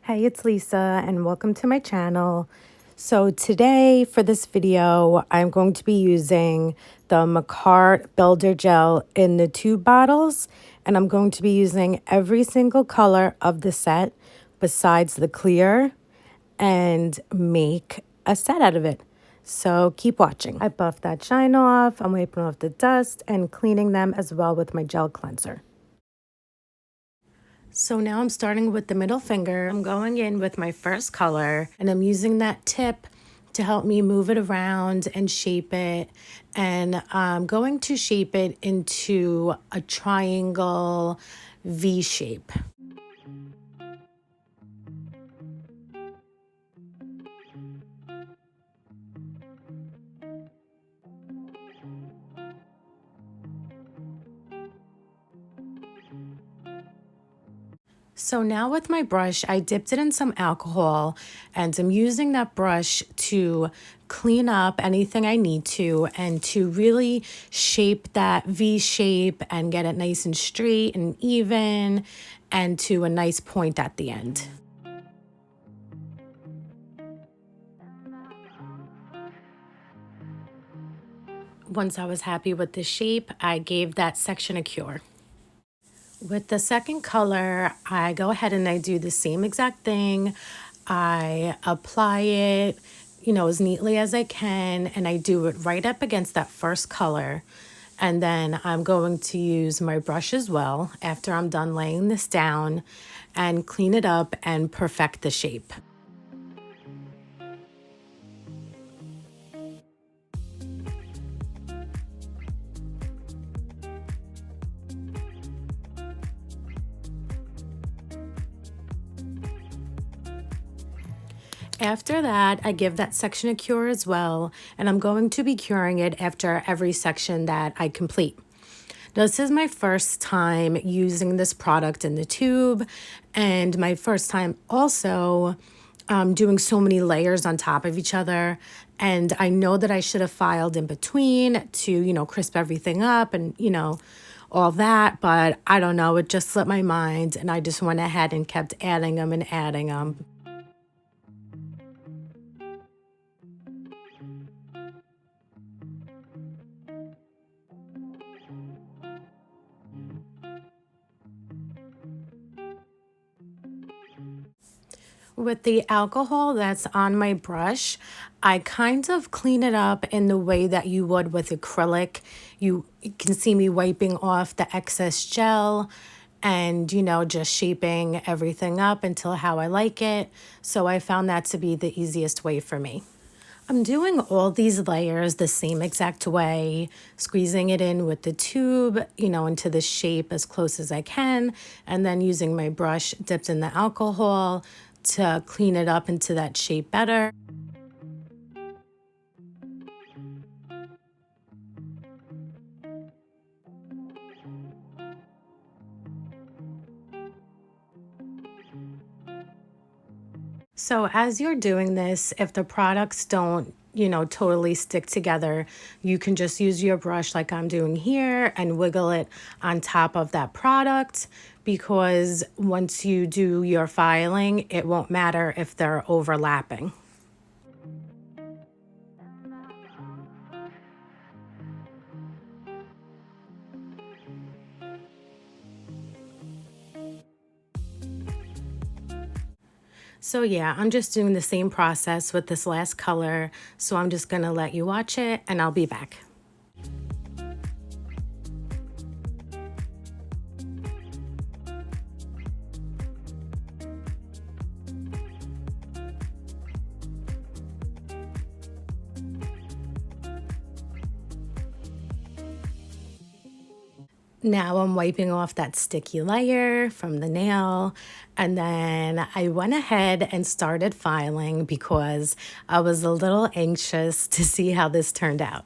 Hey, it's Lisa and welcome to my channel. So today for this video, I'm going to be using the Makartt Builder Gel in the tube bottles, and I'm going to be using every single color of the set besides the clear and make a set out of it. So keep watching. I buffed that shine off, I'm wiping off the dust and cleaning them as well with my gel cleanser. So now I'm starting with the middle finger. I'm going in with my first color and I'm using that tip to help me move it around and shape it. And I'm going to shape it into a triangle V shape. So now with my brush, I dipped it in some alcohol and I'm using that brush to clean up anything I need to and to really shape that V shape and get it nice and straight and even and to a nice point at the end. Once I was happy with the shape, I gave that section a cure. With the second color, I go ahead and I do the same exact thing. I apply it, as neatly as I can, and I do it right up against that first color. And then I'm going to use my brush as well after I'm done laying this down and clean it up and perfect the shape. After that, I give that section a cure as well, and I'm going to be curing it after every section that I complete. Now, this is my first time using this product in the tube, and my first time also doing so many layers on top of each other. And I know that I should have filed in between to, crisp everything up and, all that, but I don't know, it just slipped my mind, and I just went ahead and kept adding them and adding them. With the alcohol that's on my brush, I kind of clean it up in the way that you would with acrylic. You can see me wiping off the excess gel and, just shaping everything up until how I like it. So I found that to be the easiest way for me. I'm doing all these layers the same exact way, squeezing it in with the tube, into the shape as close as I can, and then using my brush dipped in the alcohol to clean it up into that shape better. So as you're doing this, if the products don't, totally stick together, you can just use your brush like I'm doing here and wiggle it on top of that product, because once you do your filing, it won't matter if they're overlapping. So yeah, I'm just doing the same process with this last color. So I'm just gonna let you watch it and I'll be back. Now I'm wiping off that sticky layer from the nail, and then I went ahead and started filing because I was a little anxious to see how this turned out.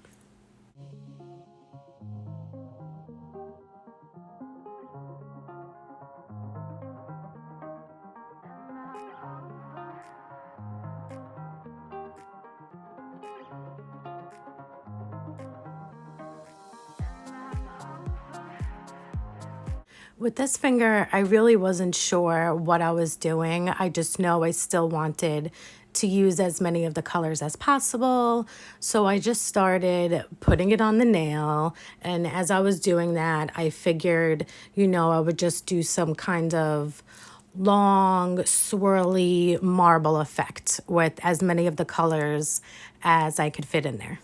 With this finger, I really wasn't sure what I was doing. I just know I still wanted to use as many of the colors as possible. So I just started putting it on the nail. And as I was doing that, I figured, I would just do some kind of long, swirly marble effect with as many of the colors as I could fit in there.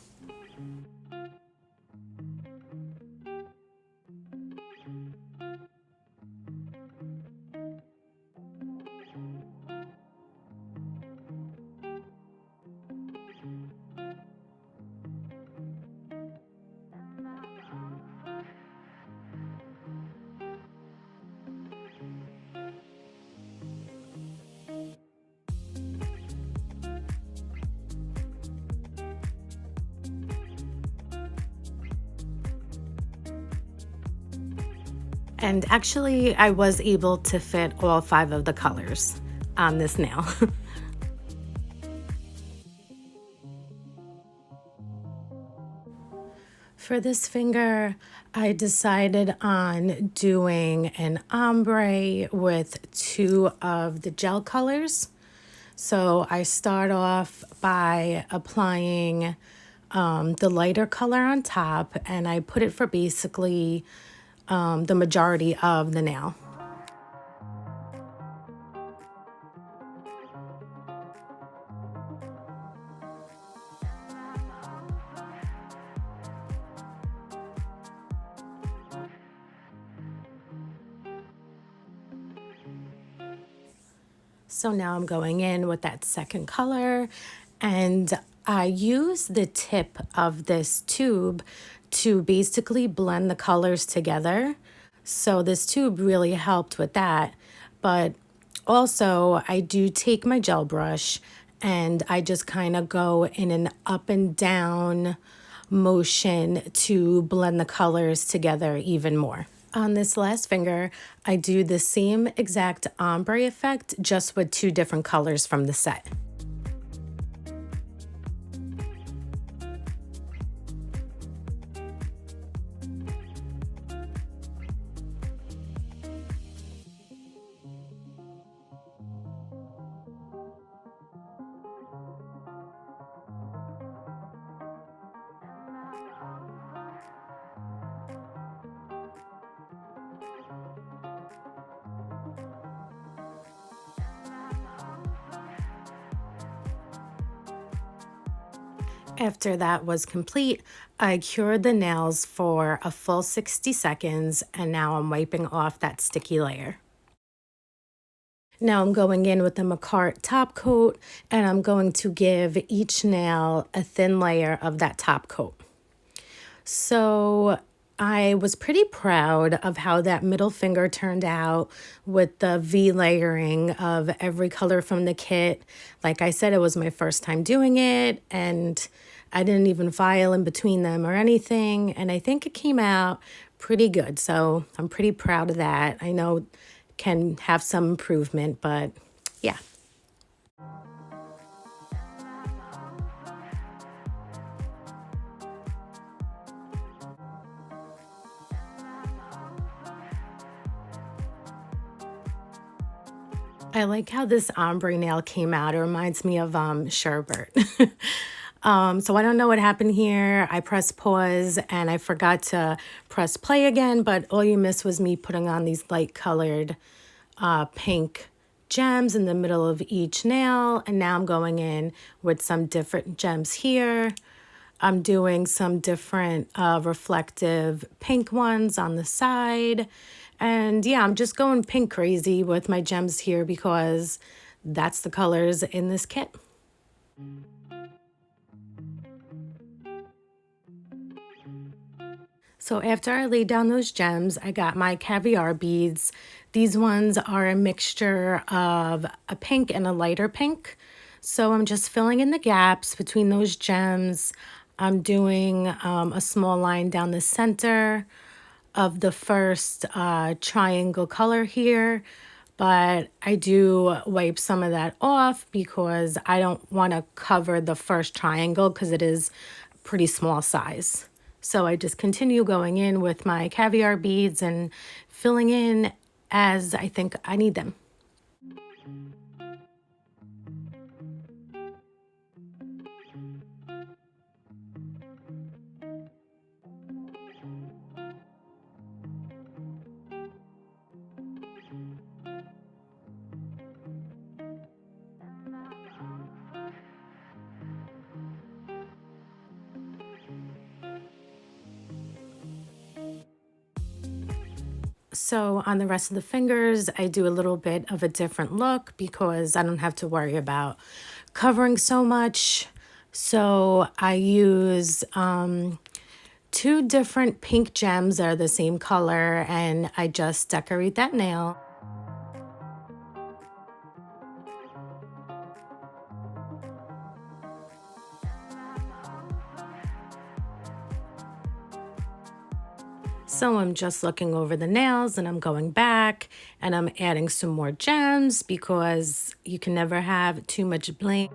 And actually, I was able to fit all 5 of the colors on this nail. For this finger, I decided on doing an ombre with 2 of the gel colors. So I start off by applying the lighter color on top, and I put it for basically the majority of the nail. So now I'm going in with that second color, and I use the tip of this tube to basically blend the colors together. So this tube really helped with that. But also I do take my gel brush and I just kind of go in an up and down motion to blend the colors together even more. On this last finger, I do the same exact ombre effect, just with 2 different colors from the set. After that was complete, I cured the nails for a full 60 seconds, and now I'm wiping off that sticky layer. Now I'm going in with the Makartt top coat, and I'm going to give each nail a thin layer of that top coat. So I was pretty proud of how that middle finger turned out with the V layering of every color from the kit. Like I said, it was my first time doing it, and I didn't even file in between them or anything. And I think it came out pretty good. So I'm pretty proud of that. I know it can have some improvement, but yeah. I like how this ombre nail came out. It reminds me of sherbet. So I don't know what happened here. I pressed pause and I forgot to press play again, but all you missed was me putting on these light colored pink gems in the middle of each nail. And now I'm going in with some different gems here. I'm doing some different reflective pink ones on the side. And yeah, I'm just going pink crazy with my gems here because that's the colors in this kit. So after I laid down those gems, I got my caviar beads. These ones are a mixture of a pink and a lighter pink. So I'm just filling in the gaps between those gems. I'm doing a small line down the center of the first triangle color here, but I do wipe some of that off because I don't want to cover the first triangle because it is pretty small size. So I just continue going in with my caviar beads and filling in as I think I need them. So on the rest of the fingers, I do a little bit of a different look because I don't have to worry about covering so much. So I use two different pink gems that are the same color, and I just decorate that nail. So I'm just looking over the nails and I'm going back and I'm adding some more gems because you can never have too much bling.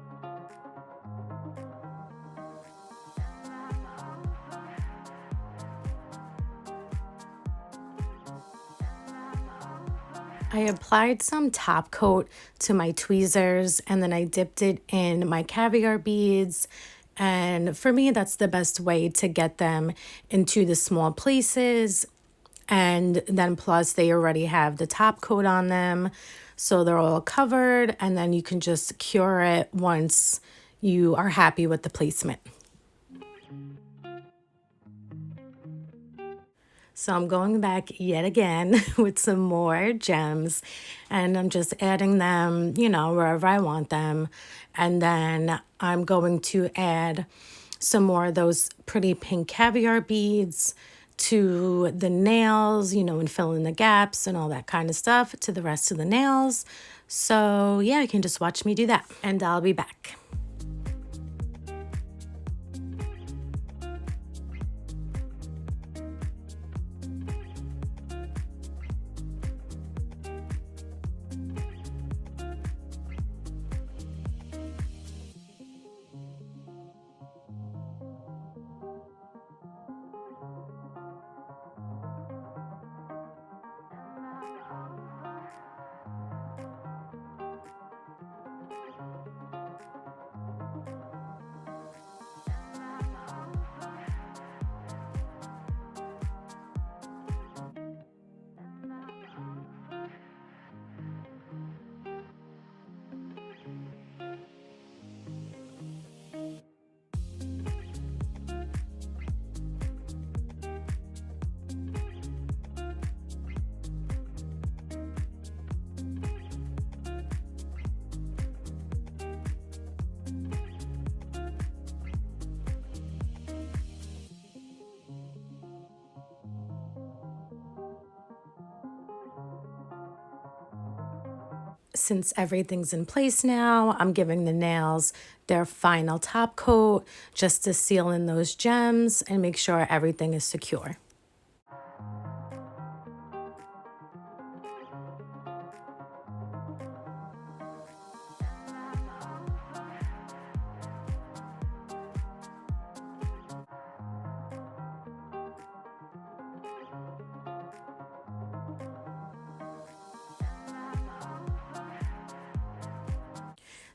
I applied some top coat to my tweezers and then I dipped it in my caviar beads. And for me, that's the best way to get them into the small places. And then plus they already have the top coat on them. So they're all covered and then you can just cure it once you are happy with the placement. So I'm going back yet again with some more gems and I'm just adding them, you know, wherever I want them. And then I'm going to add some more of those pretty pink caviar beads to the nails, you know, and fill in the gaps and all that kind of stuff to the rest of the nails. So yeah, you can just watch me do that and I'll be back. Since everything's in place now, I'm giving the nails their final top coat just to seal in those gems and make sure everything is secure.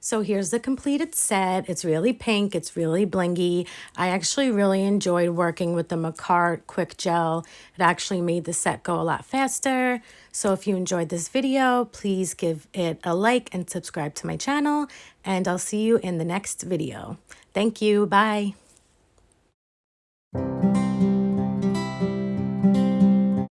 So here's the completed set. It's really pink. It's really blingy. I actually really enjoyed working with the Makartt Qikgel. It actually made the set go a lot faster. So if you enjoyed this video, please give it a like and subscribe to my channel. And I'll see you in the next video. Thank you. Bye.